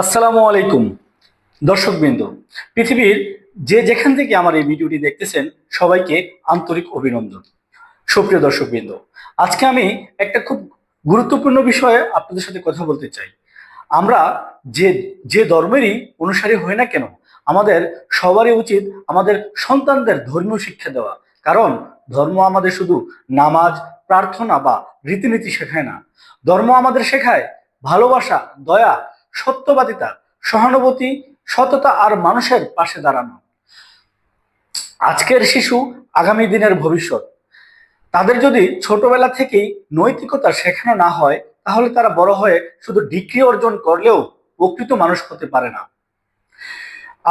আসসালামু আলাইকুম দর্শকবৃন্দ। পৃথিবীর যে যেখান থেকে আমার এই ভিডিওটি দেখতেছেন সবাইকে আন্তরিক অভিনন্দন। সুপ্রিয় দর্শকবৃন্দ, আজকে আমি একটা খুব গুরুত্বপূর্ণ বিষয়ে আপনাদের সাথে কথা বলতে চাই। আমরা যে যে ধর্মেরই অনুসারী হই না কেন, আমাদের সবারই উচিত আমাদের সন্তানদের ধর্মীয় শিক্ষা দেওয়া। কারণ ধর্ম আমাদের শুধু নামাজ, প্রার্থনা বা রীতিনীতি শেখায় না। ধর্ম আমাদের শেখায় ভালোবাসা, দয়া, সত্যবাদিতা, সহানুভূতি, সততা আর মানুষের পাশে দাঁড়ানো। আজকের শিশু আগামী দিনের ভবিষ্যৎ। তাদের যদি ছোটবেলা থেকেই নৈতিকতা শেখানো না হয়, তাহলে তারা বড় হয়ে শুধু ডিগ্রি অর্জন করলেও প্রকৃত মানুষ হতে পারে না।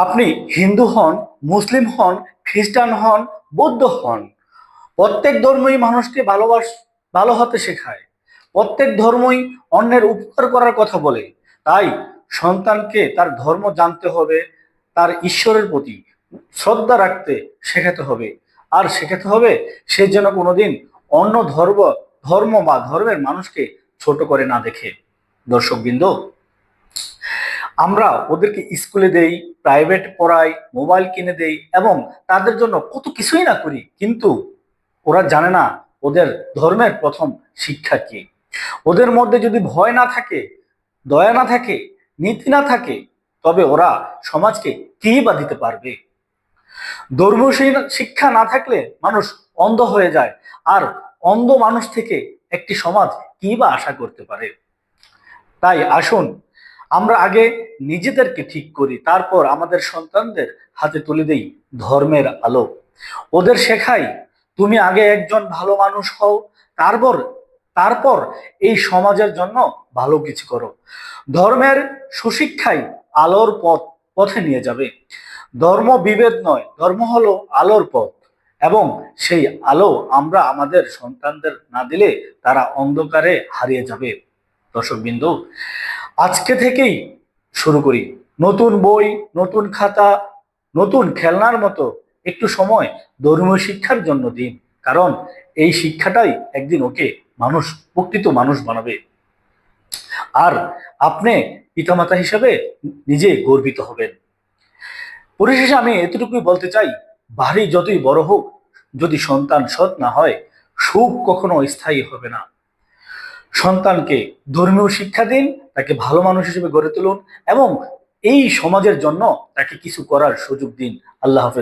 আপনি হিন্দু হন, মুসলিম হন, খ্রিস্টান হন, বৌদ্ধ হন, প্রত্যেক ধর্মই মানুষকে ভালো হতে শেখায়। প্রত্যেক ধর্মই অন্যের উপকার করার কথা বলে। তাই সন্তানকে তার ধর্ম জানতে হবে, তার ঈশ্বরের প্রতি শ্রদ্ধা রাখতে শেখাতে হবে। আর শেখাতে হবে সে যেন কোনোদিন অন্য ধর্ম বা ধর্মের মানুষকে ছোট করে না দেখে। দর্শকবৃন্দ, আমরা ওদেরকে স্কুলে দেই, প্রাইভেট পড়াই, মোবাইল কিনে দেই এবং তাদের জন্য কত কিছুই না করি, কিন্তু ওরা জানে না ওদের ধর্মের প্রথম শিক্ষা কি। ওদের মধ্যে যদি ভয় না থাকে, দয়া না থাকে, নীতি না থাকে, তবে ওরা সমাজকে কি বা দিতে পারবে? ধর্মীয় শিক্ষা না থাকলে মানুষ অন্ধ হয়ে যায়, আর অন্ধ মানুষ থেকে একটি সমাজ কি বা আশা করতে পারে? তাই আসুন আমরা আগে নিজেদেরকে ঠিক করি, তারপর আমাদের সন্তানদের হাতে তুলে দেই ধর্মের আলো। ওদের শেখাই তুমি আগে একজন ভালো মানুষ হও, তারপর তারপর এই সমাজের জন্য ভালো কিছু করো। ধর্মের সুশিক্ষাই আলোর পথে নিয়ে যাবে। ধর্ম বিভেদ নয়, ধর্ম হলো আলোর পথ, এবং সেই আলো আমরা আমাদের সন্তানদের না দিলে তারা অন্ধকারে হারিয়ে যাবে। দর্শকবৃন্দ, আজকে থেকেই শুরু করি। নতুন বই, নতুন খাতা, নতুন খেলনার মতো একটু সময় ধর্মীয় শিক্ষার জন্য দিন। কারণ এই শিক্ষাটাই একদিন ওকে প্রকৃত মানুষ বানাবে। আর আপনি পিতামাতা হিসেবে নিজে গর্বিত হবেন। পরিশেষে আমি এতটুকুই বলতে চাই, বাড়ি যতই বড় হোক, যদি সন্তান সৎ না হয়, সুখ কখনো স্থায়ী হবে না। সন্তানকে ধর্মীয় শিক্ষা দিন, তাকে ভালো মানুষ হিসেবে গড়ে তুলুন এবং এই সমাজের জন্য তাকে কিছু করার সুযোগ দিন। আল্লাহ হাফেজ।